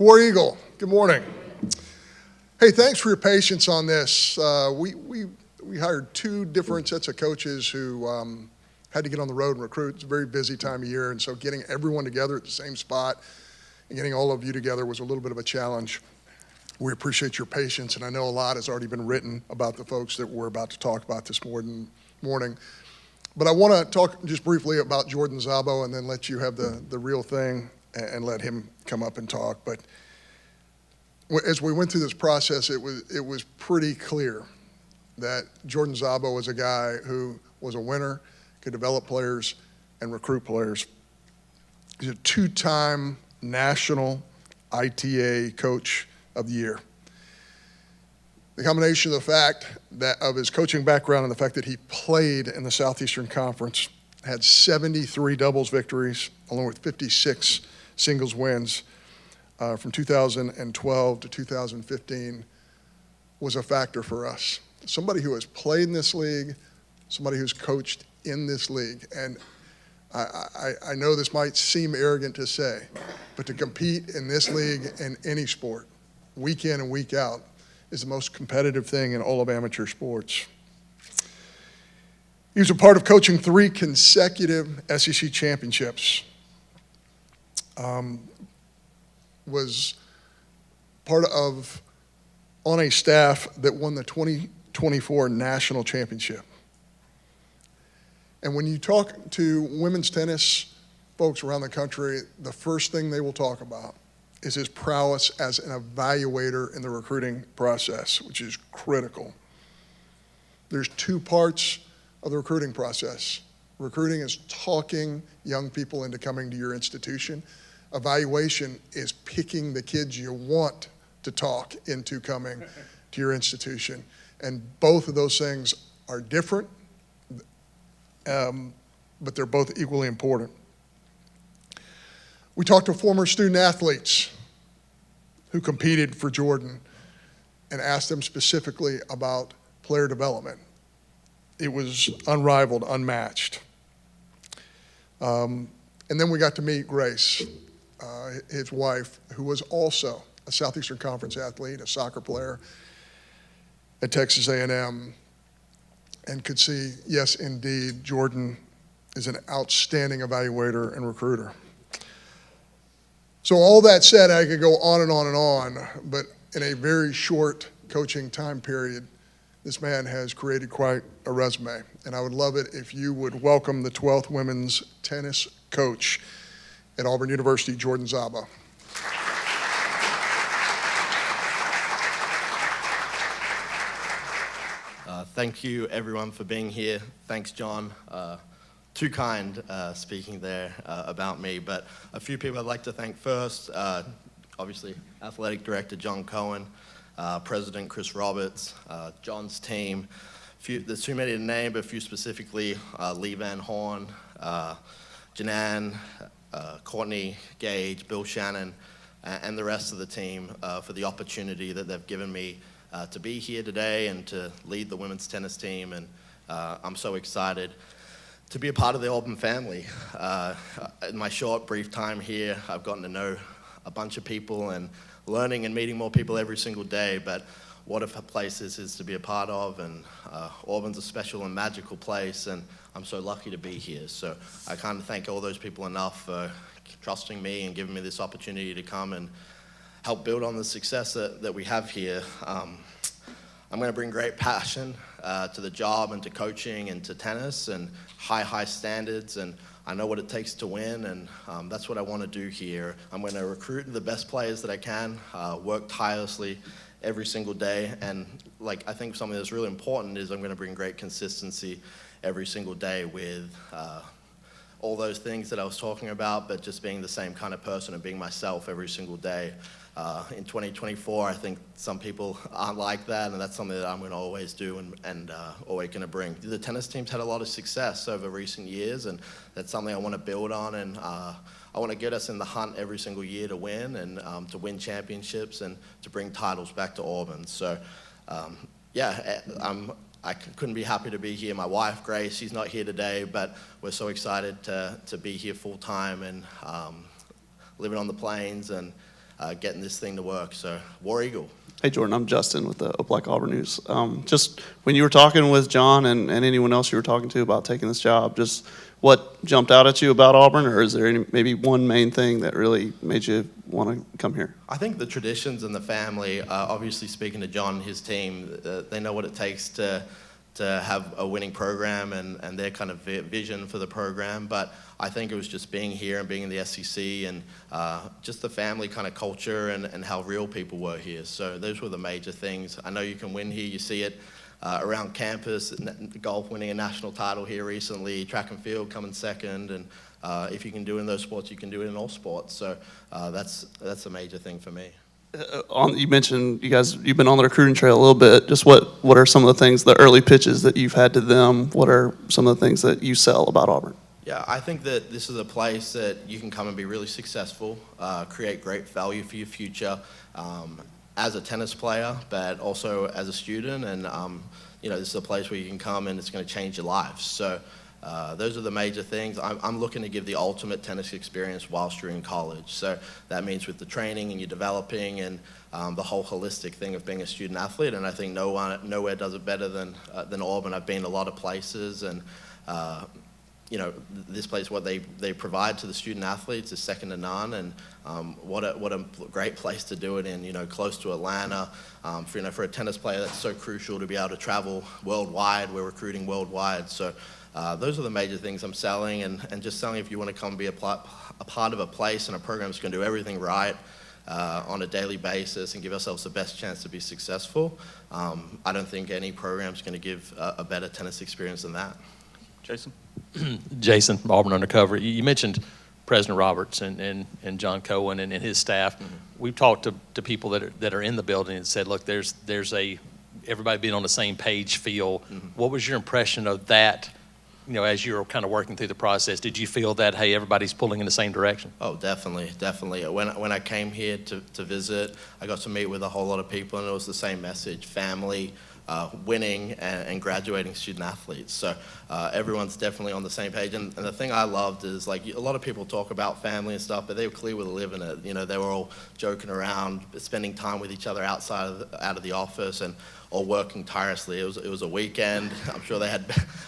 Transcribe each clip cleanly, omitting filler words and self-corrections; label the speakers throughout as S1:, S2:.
S1: War Eagle, good morning. Hey, thanks for your patience on this. We hired two different sets of coaches who had to get on the road and recruit. It's a very busy time of year, and so getting everyone together at the same spot and getting all of you together was a little bit of a challenge. We appreciate your patience, and I know a lot has already been written about the folks that we're about to talk about this morning. But I want to talk just briefly about Jordan Szabo and then let you have the real thing and let him come up and talk. But as we went through this process, it was pretty clear that Jordan Szabo was a guy who was a winner, could develop players and recruit players. He's a two-time national ITA Coach of the Year. The combination of the fact that of his coaching background and the fact that he played in the Southeastern Conference, had 73 doubles victories, along with 56 singles wins from 2012 to 2015, was a factor for us. Somebody who has played in this league, somebody who's coached in this league. And I know this might seem arrogant to say, but to compete in this league in any sport, week in and week out, is the most competitive thing in all of amateur sports. He was a part of coaching 3 consecutive SEC championships. Was part of on a staff that won the 2024 national championship. And when you talk to women's tennis folks around the country, the first thing they will talk about is his prowess as an evaluator in the recruiting process, which is critical. There's 2 parts of the recruiting process. Recruiting is talking young people into coming to your institution. Evaluation is picking the kids you want to talk into coming to your institution. And both of those things are different, but they're both equally important. We talked to former student athletes who competed for Jordan and asked them specifically about player development. It was unrivaled, unmatched. And then we got to meet Grace, his wife, who was also a Southeastern Conference athlete, a soccer player at Texas A&M, and could see, yes, indeed, Jordan is an outstanding evaluator and recruiter. So all that said, I could go on and on and on, but in a very short coaching time period, this man has created quite a resume. And I would love it if you would welcome the 12th women's tennis coach at Auburn University, Jordan Szabo.
S2: Thank you, everyone, for being here. Thanks, John. Too kind speaking there about me, but a few people I'd like to thank first. Obviously, Athletic Director John Cohen, President Chris Roberts, John's team. There's too many to name, but a few specifically, Lee Van Horn, Janan, Courtney Gage, Bill Shannon, and the rest of the team for the opportunity that they've given me to be here today and to lead the women's tennis team. And I'm so excited to be a part of the Auburn family. In my short, brief time here, I've gotten to know a bunch of people and learning and meeting more people every single day, but what a place this is to be a part of, and Auburn's a special and magical place, and I'm so lucky to be here. So I can't thank all those people enough for trusting me and giving me this opportunity to come and help build on the success that we have here. I'm going to bring great passion to the job and to coaching and to tennis and high standards, and I know what it takes to win, and that's what I want to do here. I'm going to recruit the best players that I can, work tirelessly every single day, and I think something that's really important is I'm going to bring great consistency every single day with all those things that I was talking about, but just being the same kind of person and being myself every single day. In 2024, I think some people aren't like that, and that's something that I'm going to always do and always going to bring. The tennis team's had a lot of success over recent years, and that's something I want to build on, and I want to get us in the hunt every single year to win and to win championships and to bring titles back to Auburn. So, I couldn't be happy to be here. My wife, Grace, she's not here today, but we're so excited to be here full time and living on the plains and getting this thing to work. So, War Eagle.
S3: Hey, Jordan, I'm Justin with the Opelika Auburn News. Just when you were talking with John and anyone else you were talking to about taking this job, just what jumped out at you about Auburn, or is there maybe one main thing that really made you want to come here?
S2: I think the traditions and the family, obviously speaking to John and his team, they know what it takes to have a winning program and their kind of vision for the program. But I think it was just being here and being in the SEC and just the family kind of culture and how real people were here. So those were the major things. I know you can win here. You see it around campus, golf winning a national title here recently, track and field coming second. And if you can do it in those sports, you can do it in all sports. So that's a major thing for me.
S3: You mentioned you've been on the recruiting trail a little bit. Just what are some of the things, the early pitches that you've had to them? What are some of the things that you sell about Auburn?
S2: Yeah, I think that this is a place that you can come and be really successful, create great value for your future as a tennis player, but also as a student. And this is a place where you can come and it's going to change your life. So those are the major things. I'm looking to give the ultimate tennis experience whilst you're in college. So that means with the training and you're developing and the whole holistic thing of being a student athlete. And I think nowhere does it better than Auburn. I've been a lot of places, and this place, what they provide to the student athletes is second to none. And what a great place to do it in. Close to Atlanta. For a tennis player, that's so crucial to be able to travel worldwide. We're recruiting worldwide. So. Those are the major things I'm selling, and just selling if you want to come be a part of a place and a program that's going to do everything right on a daily basis and give ourselves the best chance to be successful. I don't think any program is going to give a better tennis experience than that.
S4: Jason? Jason, Auburn Undercover. You mentioned President Roberts and John Cohen and his staff. Mm-hmm. We've talked to people that are in the building and said, look, there's everybody being on the same page feel. Mm-hmm. What was your impression of that? As you were kind of working through the process, did you feel that, hey, everybody's pulling in the same direction? Oh,
S2: definitely. When I came here to visit, I got to meet with a whole lot of people, and it was the same message: family, winning, and graduating student athletes. So everyone's definitely on the same page. And the thing I loved is, like, a lot of people talk about family and stuff, but they were clear with living it. They were all joking around, spending time with each other out of the office, and all working tirelessly. It was a weekend. I'm sure they had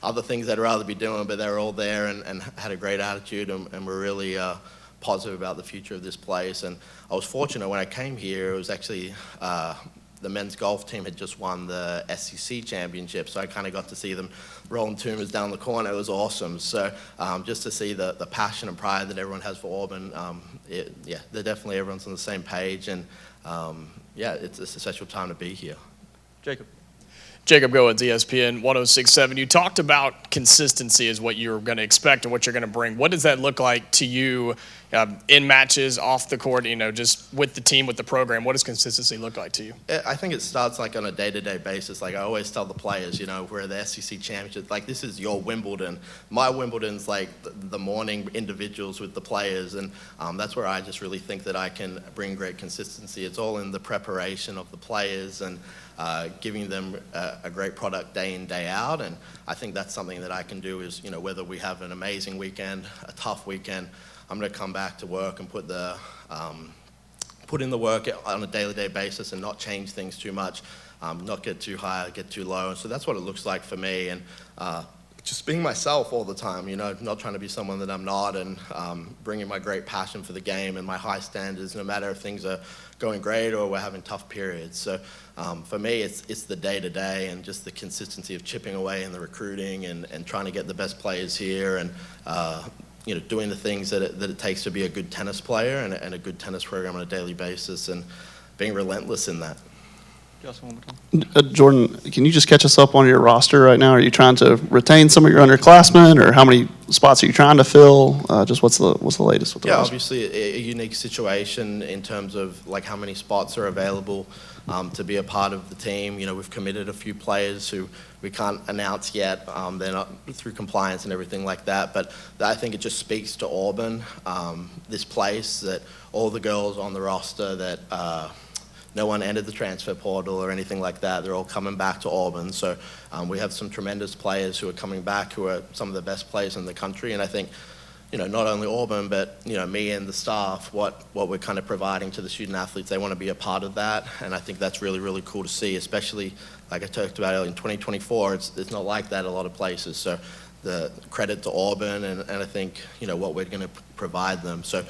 S2: other things they'd rather be doing, but they were all there and had a great attitude and were really positive about the future of this place. And I was fortunate when I came here. It was actually the men's golf team had just won the SEC championship, so I kind of got to see them rolling Toomers down the corner. It was awesome. So just to see the passion and pride that everyone has for Auburn, they're definitely, everyone's on the same page, and it's a special time to be here.
S5: Jacob Goins, ESPN 106.7. You talked about consistency as what you're going to expect and what you're going to bring. What does that look like to you in matches, off the court, just with the team, with the program? What does consistency look like to you?
S2: I think it starts like on a day-to-day basis. Like I always tell the players, we're the SEC championship. Like, this is your Wimbledon. My Wimbledon's like the morning individuals with the players, and that's where I just really think that I can bring great consistency. It's all in the preparation of the players and giving them a great product day in, day out. And I think that's something that I can do is, whether we have an amazing weekend, a tough weekend, I'm going to come back to work and put in the work on a day-to-day basis and not change things too much, not get too high, get too low. So that's what it looks like for me. And just being myself all the time, not trying to be someone that I'm not, and bringing my great passion for the game and my high standards, no matter if things are going great or we're having tough periods. So for me, it's the day-to-day and just the consistency of chipping away in the recruiting and trying to get the best players here and doing the things that it takes to be a good tennis player and a good tennis program on a daily basis, and being relentless in that.
S3: Jordan, can you just catch us up on your roster right now? Are you trying to retain some of your underclassmen, or how many spots are you trying to fill? Just what's the latest with the roster?
S2: Obviously a unique situation in terms of like how many spots are available to be a part of the team. We've committed a few players who we can't announce yet. They're not through compliance and everything like that. But I think it just speaks to Auburn, this place, that all the girls on the roster that no one entered the transfer portal or anything like that. They're all coming back to Auburn. So we have some tremendous players who are coming back, who are some of the best players in the country. And I think, not only Auburn, but, me and the staff, what we're kind of providing to the student athletes. They want to be a part of that, and I think that's really, really cool to see, especially, like I talked about earlier, in 2024, it's not like that a lot of places. So the credit to Auburn, and I think, what we're going to provide them. So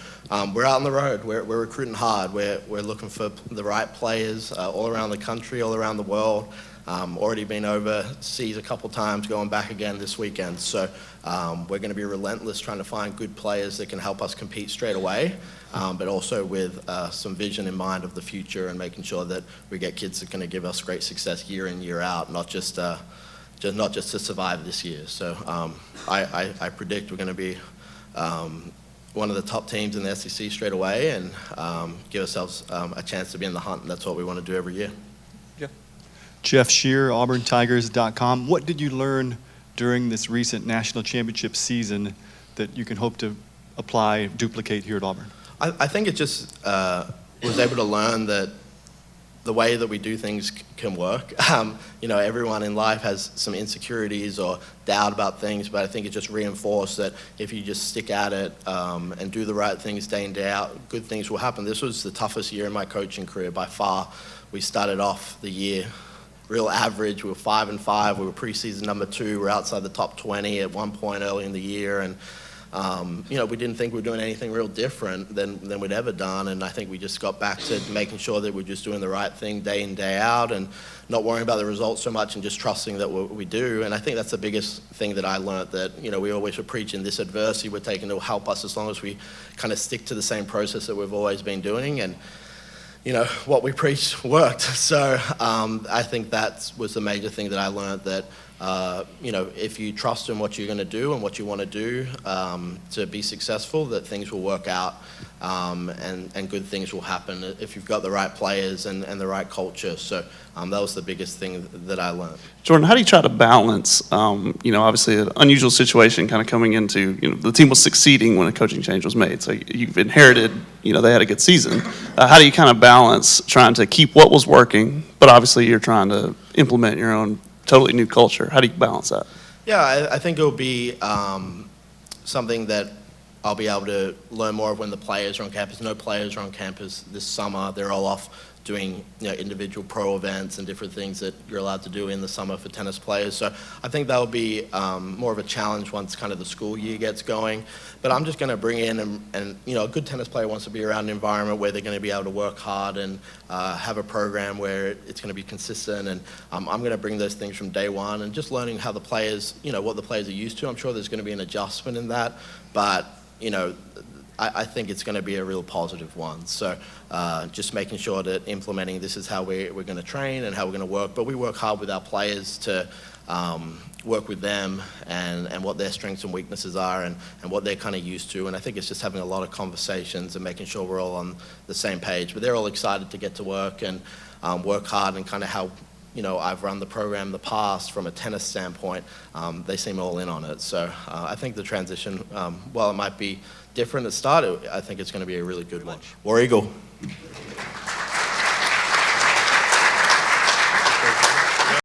S2: we're out on the road. We're recruiting hard. We're looking for the right players all around the country, all around the world. Already been overseas a couple times, going back again this weekend. So we're going to be relentless trying to find good players that can help us compete straight away, but also with some vision in mind of the future and making sure that we get kids that are going to give us great success year in, year out, not just to survive this year. So I predict we're going to be one of the top teams in the SEC straight away and give ourselves a chance to be in the hunt, and that's what we want to do every year.
S6: Jeff Shear, AuburnTigers.com. What did you learn during this recent national championship season that you can hope to apply, duplicate here at Auburn?
S2: I think it just was able to learn that the way that we do things can work. Everyone in life has some insecurities or doubt about things, but I think it just reinforced that if you just stick at it and do the right things day in, day out, good things will happen. This was the toughest year in my coaching career by far. We started off the year real average. We were 5-5. We were preseason number 2. We're outside the top 20 at one point early in the year, and we didn't think we were doing anything real different than we'd ever done. And I think we just got back to making sure that we're just doing the right thing day in, day out, and not worrying about the results so much, and just trusting that what we do. And I think that's the biggest thing that I learned, that we always were preaching this adversity we're taking to help us as long as we kind of stick to the same process that we've always been doing. And what we preached worked. So I think that was the major thing that I learned, that, if you trust in what you're going to do and what you want to do to be successful, that things will work out and good things will happen if you've got the right players and the right culture. So that was the biggest thing that I learned.
S3: Jordan, how do you try to balance, obviously an unusual situation kind of coming into, the team was succeeding when a coaching change was made. So you've inherited, they had a good season. How do you kind of balance trying to keep what was working, but obviously you're trying to implement your own totally new culture? How do you balance that?
S2: Yeah, I think it'll be something that I'll be able to learn more of when the players are on campus. No players are on campus this summer. They're all off doing individual pro events and different things that you're allowed to do in the summer for tennis players. So I think that'll be more of a challenge once kind of the school year gets going. But I'm just going to bring in, and a good tennis player wants to be around an environment where they're going to be able to work hard and have a program where it's going to be consistent. And I'm going to bring those things from day one, and just learning how the players, what the players are used to. I'm sure there's going to be an adjustment in that, but I think it's going to be a real positive one. So just making sure that implementing this is how we're going to train and how we're going to work. But we work hard with our players to work with them and what their strengths and weaknesses are and what they're kind of used to. And I think it's just having a lot of conversations and making sure we're all on the same page. But they're all excited to get to work and work hard, and kind of how I've run the program in the past from a tennis standpoint. They seem all in on it. So I think the transition, while it might be different at the start, I think it's going to be a really good one. War Eagle.